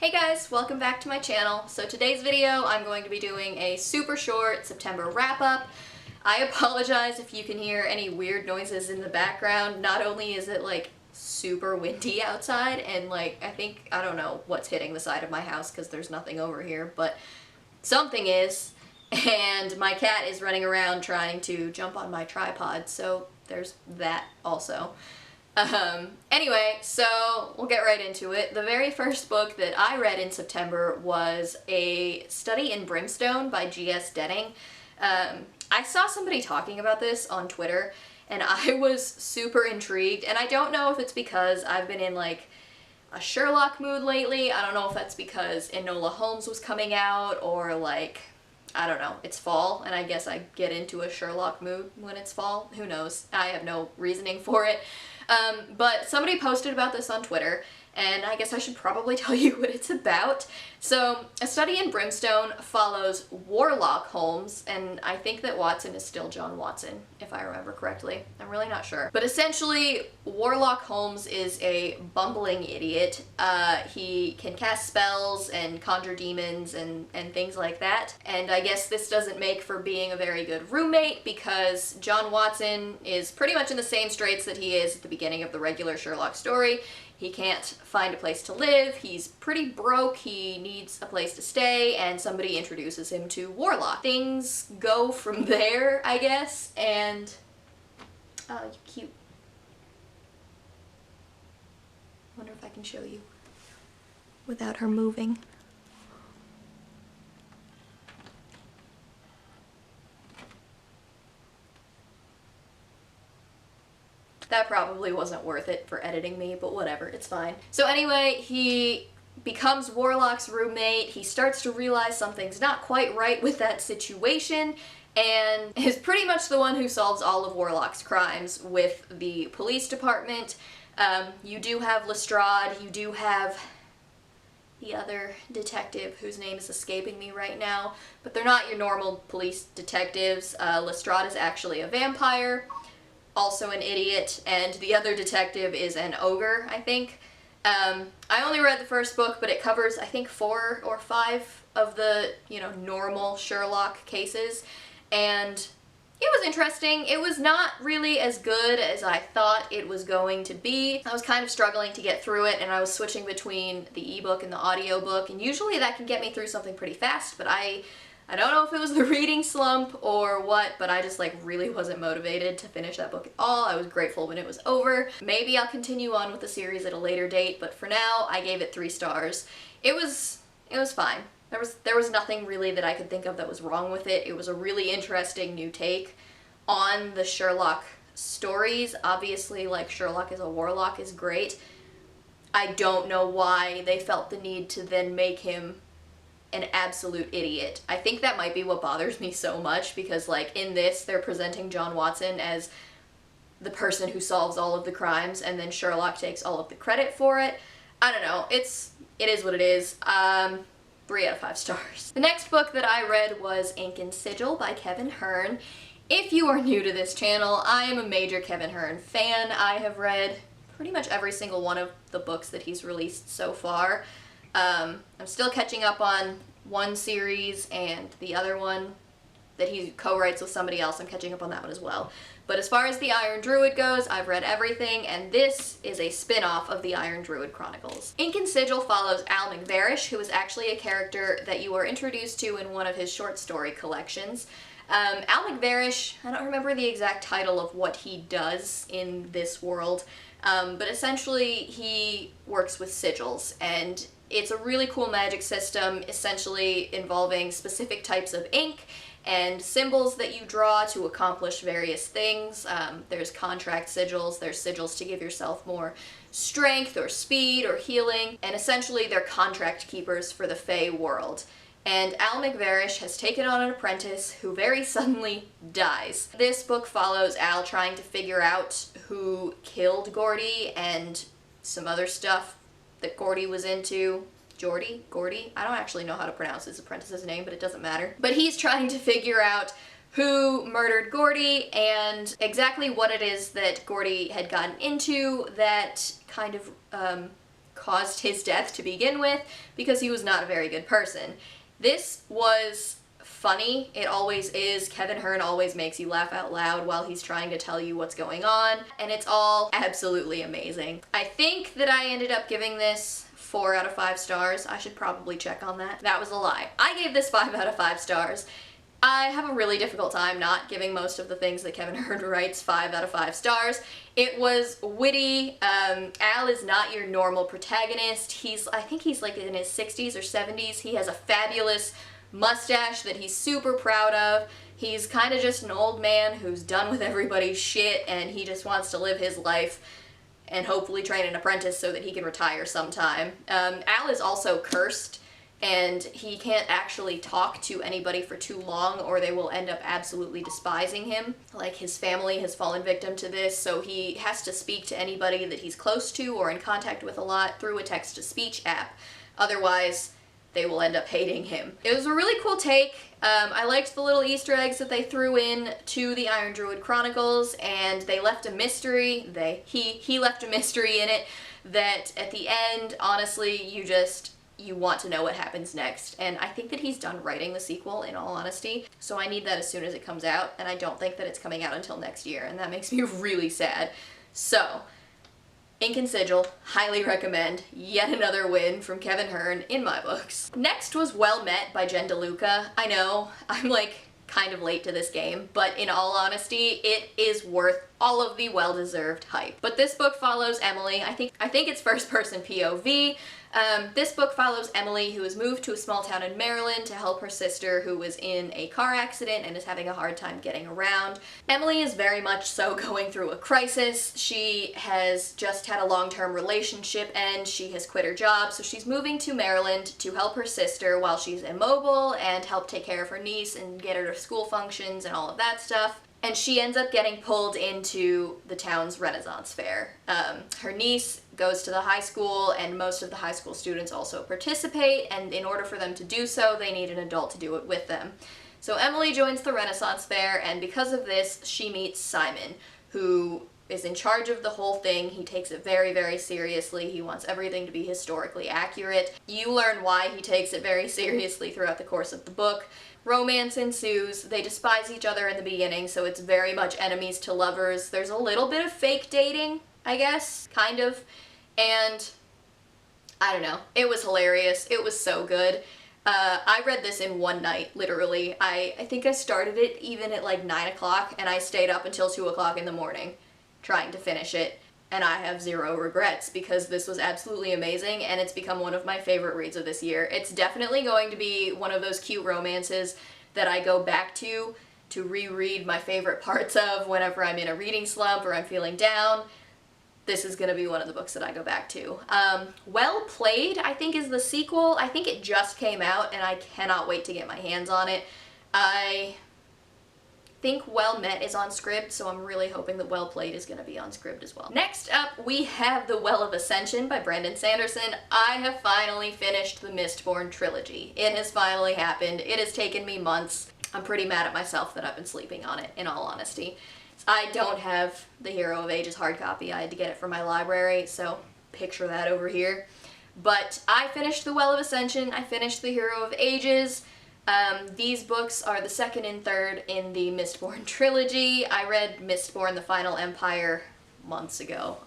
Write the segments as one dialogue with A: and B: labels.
A: Hey guys, welcome back to my channel. So today's video I'm going to be doing a super short September wrap-up. I apologize if you can hear any weird noises in the background. Not only is it like super windy outside and like I don't know what's hitting the side of my house because there's nothing over here, but something is, and my cat is running around trying to jump on my tripod, so there's that also. Anyway, so we'll get right into it. The very first book that I read in September was A Study in Brimstone by G.S. Denning. I saw somebody talking about this on Twitter, and I was super intrigued, and I don't know if it's because I've been in like a Sherlock mood lately. I don't know if that's because Enola Holmes was coming out, or like, I don't know, it's fall, and I guess I get into a Sherlock mood when it's fall. Who knows? I have no reasoning for it. But somebody posted about this on Twitter, and I guess I should probably tell you what it's about. So, A Study in Brimstone follows Warlock Holmes, and I think that Watson is still John Watson, if I remember correctly. I'm really not sure. But essentially, Warlock Holmes is a bumbling idiot. He can cast spells and conjure demons and things like that. And I guess this doesn't make for being a very good roommate, because John Watson is pretty much in the same straits that he is at the beginning of the regular Sherlock story. He can't find a place to live, he's pretty broke, he needs a place to stay, and somebody introduces him to Warlock. Things go from there, I guess, and... oh, you're cute. Wonder if I can show you without her moving. That probably wasn't worth it for editing me, but whatever, it's fine. So anyway, he becomes Warlock's roommate, he starts to realize something's not quite right with that situation, and is pretty much the one who solves all of Warlock's crimes with the police department. You do have Lestrade, you do have the other detective whose name is escaping me right now, but they're not your normal police detectives. Lestrade is actually a vampire, also an idiot, and the other detective is an ogre, I think. I only read the first book, but it covers, I think, 4 or 5 of the, normal Sherlock cases, and it was interesting. It was not really as good as I thought it was going to be. I was kind of struggling to get through it, and I was switching between the ebook and the audiobook, and usually that can get me through something pretty fast, but I don't know if it was the reading slump or what, but I just really wasn't motivated to finish that book at all. I was grateful when it was over. Maybe I'll continue on with the series at a later date, but for now, I gave it 3 stars. It was fine. There was nothing really that I could think of that was wrong with it. It was a really interesting new take on the Sherlock stories. Obviously, Sherlock as a warlock is great. I don't know why they felt the need to then make him an absolute idiot. I think that might be what bothers me so much, because in this they're presenting John Watson as the person who solves all of the crimes, and then Sherlock takes all of the credit for it. I don't know, it is what it is. 3 out of 5 stars. The next book that I read was Incan Sigil by Kevin Hearn. If you are new to this channel, I am a major Kevin Hearn fan. I have read pretty much every single one of the books that he's released so far. I'm still catching up on one series, and the other one that he co-writes with somebody else, I'm catching up on that one as well. But as far as the Iron Druid goes, I've read everything, and this is a spin-off of the Iron Druid Chronicles. Incan Sigil follows Al McVarish, who is actually a character that you were introduced to in one of his short story collections. Al McVarish, I don't remember the exact title of what he does in this world, but essentially he works with sigils, and it's a really cool magic system, essentially involving specific types of ink and symbols that you draw to accomplish various things. There's contract sigils, there's sigils to give yourself more strength or speed or healing, and essentially they're contract keepers for the Fey world. And Al McVarish has taken on an apprentice who very suddenly dies. This book follows Al trying to figure out who killed Gordy and some other stuff that Gordy was into. Gordy? I don't actually know how to pronounce his apprentice's name, but it doesn't matter. But he's trying to figure out who murdered Gordy and exactly what it is that Gordy had gotten into that kind of caused his death to begin with, because he was not a very good person. This was funny. It always is. Kevin Hearn always makes you laugh out loud while he's trying to tell you what's going on, and it's all absolutely amazing. I think that I ended up giving this 4 out of 5 stars. I should probably check on that. That was a lie. I gave this 5 out of 5 stars. I have a really difficult time not giving most of the things that Kevin Hearn writes 5 out of 5 stars. It was witty. Al is not your normal protagonist. I think he's like in his 60s or 70s. He has a fabulous mustache that he's super proud of. He's kind of just an old man who's done with everybody's shit, and he just wants to live his life and hopefully train an apprentice so that he can retire sometime. Al is also cursed, and he can't actually talk to anybody for too long or they will end up absolutely despising him. Like, his family has fallen victim to this, so he has to speak to anybody that he's close to or in contact with a lot through a text-to-speech app. Otherwise, they will end up hating him. It was a really cool take. I liked the little Easter eggs that they threw in to the Iron Druid Chronicles, and they left a mystery. He left a mystery in it that at the end, honestly, you want to know what happens next. And I think that he's done writing the sequel, in all honesty, so I need that as soon as it comes out, and I don't think that it's coming out until next year, and that makes me really sad. So, Incan Sigil, highly recommend. Yet another win from Kevin Hearn in my books. Next was Well Met by Jen DeLuca. I know, I'm like kind of late to this game, but in all honesty, it is worth all of the well-deserved hype. But this book follows Emily. I think it's first-person POV. This book follows Emily, who has moved to a small town in Maryland to help her sister, who was in a car accident and is having a hard time getting around. Emily is very much so going through a crisis. She has just had a long-term relationship and she has quit her job, so she's moving to Maryland to help her sister while she's immobile and help take care of her niece and get her to school functions and all of that stuff. And she ends up getting pulled into the town's Renaissance fair. Her niece goes to the high school, and most of the high school students also participate, and in order for them to do so, they need an adult to do it with them. So Emily joins the Renaissance fair, and because of this, she meets Simon, who is in charge of the whole thing. He takes it very, very seriously. He wants everything to be historically accurate. You learn why he takes it very seriously throughout the course of the book. Romance ensues. They despise each other in the beginning, so it's very much enemies to lovers. There's a little bit of fake dating, I guess, kind of, and I don't know. It was hilarious. It was so good. I read this in one night, literally. I think I started it even at like 9 o'clock, and I stayed up until 2 o'clock in the morning trying to finish it. And I have zero regrets because this was absolutely amazing, and it's become one of my favorite reads of this year. It's definitely going to be one of those cute romances that I go back to reread my favorite parts of whenever I'm in a reading slump or I'm feeling down. This is going to be one of the books that I go back to. Well Played, I think, is the sequel. I think it just came out, and I cannot wait to get my hands on it. I think Well Met is on Scribd, so I'm really hoping that Well Played is going to be on Scribd as well. Next up, we have The Well of Ascension by Brandon Sanderson. I have finally finished the Mistborn trilogy. It has finally happened. It has taken me months. I'm pretty mad at myself that I've been sleeping on it, in all honesty. I don't have the Hero of Ages hard copy. I had to get it from my library, so picture that over here. But I finished The Well of Ascension. I finished the Hero of Ages. These books are the second and third in the Mistborn trilogy. I read Mistborn: The Final Empire months ago.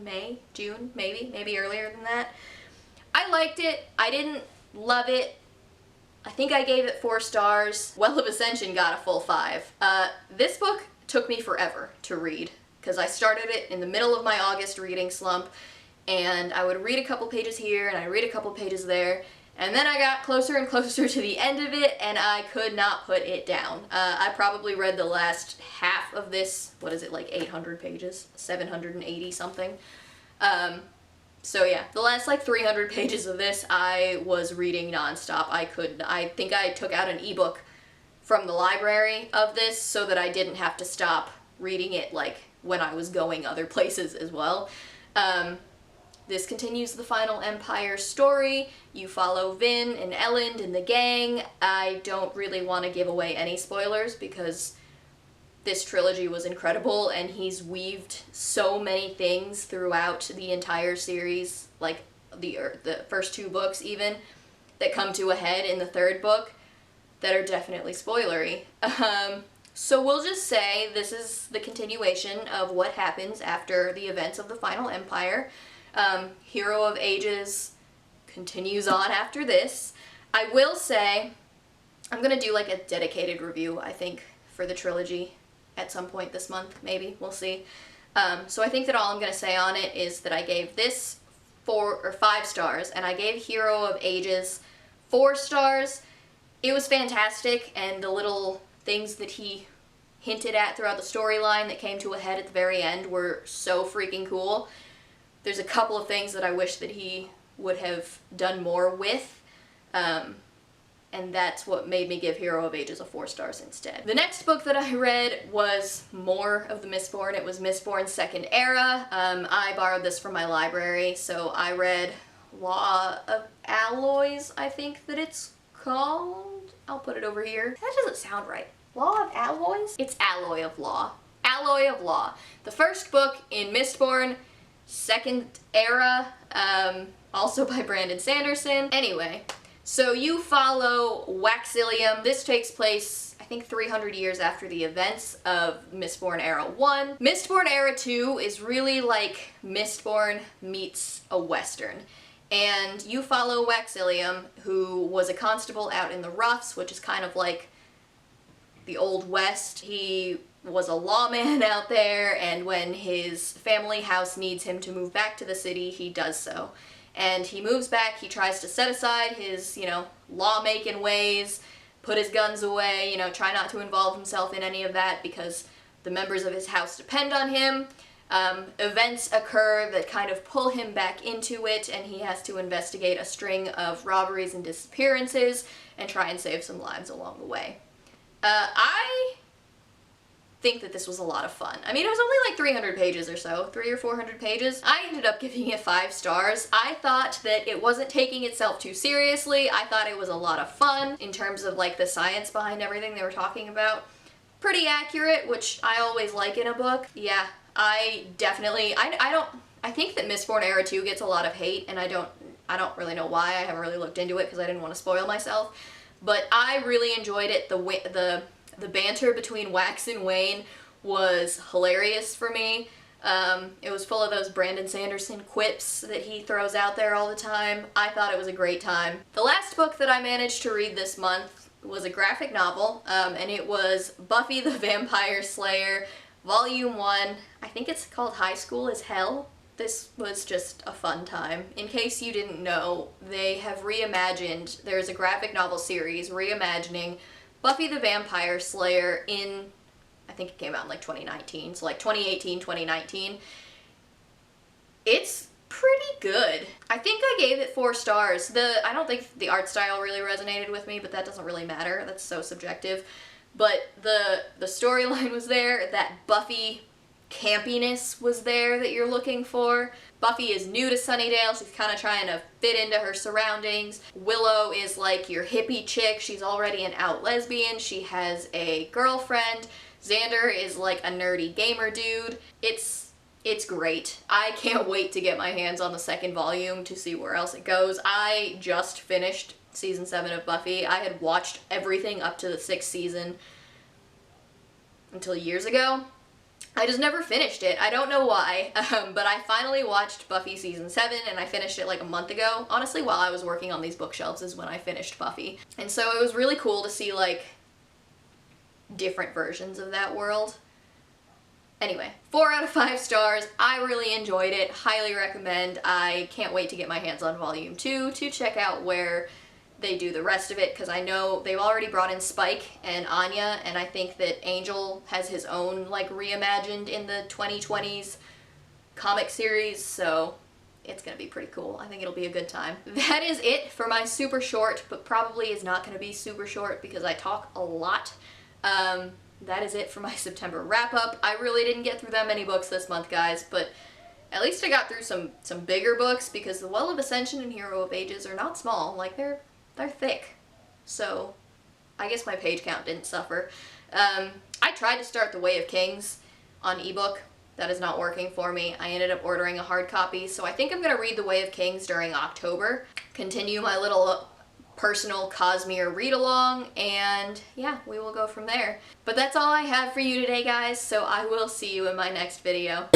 A: May? June? Maybe earlier than that. I liked it. I didn't love it. I think I gave it 4 stars. Well of Ascension got a full 5. This book took me forever to read because I started it in the middle of my August reading slump, and I would read a couple pages here and I'd read a couple pages there. And then I got closer and closer to the end of it, and I could not put it down. I probably read the last half of this, what is it, like 800 pages? 780 something. So yeah, the last like 300 pages of this, I was reading nonstop. I think I took out an ebook from the library of this so that I didn't have to stop reading it like when I was going other places as well. This continues the Final Empire story. You follow Vin and Elend and the gang. I don't really want to give away any spoilers because this trilogy was incredible, and he's weaved so many things throughout the entire series, like the first 2 books even, that come to a head in the 3rd book that are definitely spoilery. So we'll just say this is the continuation of what happens after the events of the Final Empire. Hero of Ages continues on after this. I will say, I'm gonna do like a dedicated review, I think, for the trilogy at some point this month, maybe, we'll see. So I think that all I'm gonna say on it is that I gave this 4 or 5 stars, and I gave Hero of Ages 4 stars. It was fantastic, and the little things that he hinted at throughout the storyline that came to a head at the very end were so freaking cool. There's a couple of things that I wish that he would have done more with, and that's what made me give Hero of Ages a 4 stars instead. The next book that I read was more of the Mistborn. It was Mistborn Second Era. I borrowed this from my library, so I read Law of Alloys, I think that it's called. I'll put it over here. That doesn't sound right. Law of Alloys? It's Alloy of Law. Alloy of Law. The first book in Mistborn Second Era, also by Brandon Sanderson. Anyway, so you follow Waxilium. This takes place, I think, 300 years after the events of Mistborn Era 1. Mistborn Era 2 is really like Mistborn meets a Western. And you follow Waxilium, who was a constable out in the Roughs, which is kind of like the Old West. He was a lawman out there, and when his family house needs him to move back to the city, he does so. And he moves back, he tries to set aside his, law-making ways, put his guns away, try not to involve himself in any of that because the members of his house depend on him. Events occur that kind of pull him back into it, and he has to investigate a string of robberies and disappearances and try and save some lives along the way. I think that this was a lot of fun. I mean, it was only like 300 pages or so, 300 or 400 pages. I ended up giving it 5 stars. I thought that it wasn't taking itself too seriously. I thought it was a lot of fun in terms of like the science behind everything they were talking about. Pretty accurate, which I always like in a book. Yeah, I definitely, I think that Mistborn Era 2 gets a lot of hate, and I don't really know why. I haven't really looked into it because I didn't want to spoil myself. But I really enjoyed it. The banter between Wax and Wayne was hilarious for me. It was full of those Brandon Sanderson quips that he throws out there all the time. I thought it was a great time. The last book that I managed to read this month was a graphic novel, and it was Buffy the Vampire Slayer, Volume 1. I think it's called High School is Hell. This was just a fun time. In case you didn't know, they have reimagined, there's a graphic novel series reimagining Buffy the Vampire Slayer in, I think it came out in like 2019, so like 2018, 2019. It's pretty good. I think I gave it 4 stars. I don't think the art style really resonated with me, but that doesn't really matter. That's so subjective. But the storyline was there, that Buffy campiness was there that you're looking for. Buffy is new to Sunnydale. She's kind of trying to fit into her surroundings. Willow is like your hippie chick. She's already an out lesbian. She has a girlfriend. Xander is like a nerdy gamer dude. It's great. I can't wait to get my hands on the 2nd volume to see where else it goes. I just finished season 7 of Buffy. I had watched everything up to the 6th season until years ago. I just never finished it. I don't know why, but I finally watched Buffy season 7, and I finished it like a month ago. Honestly, while I was working on these bookshelves is when I finished Buffy. And so it was really cool to see like different versions of that world. Anyway, 4 out of 5 stars. I really enjoyed it. Highly recommend. I can't wait to get my hands on Volume 2 to check out where they do the rest of it, because I know they've already brought in Spike and Anya, and I think that Angel has his own like reimagined in the 2020s comic series, so it's gonna be pretty cool. I think it'll be a good time. That is it for my super short, but probably is not gonna be super short because I talk a lot. That is it for my September wrap-up. I really didn't get through that many books this month, guys, but at least I got through some bigger books, because the Well of Ascension and Hero of Ages are not small. Like, they're thick. So I guess my page count didn't suffer. I tried to start The Way of Kings on ebook. That is not working for me. I ended up ordering a hard copy, so I think I'm gonna read The Way of Kings during October, continue my little personal Cosmere read-along, and yeah, we will go from there. But that's all I have for you today, guys, so I will see you in my next video.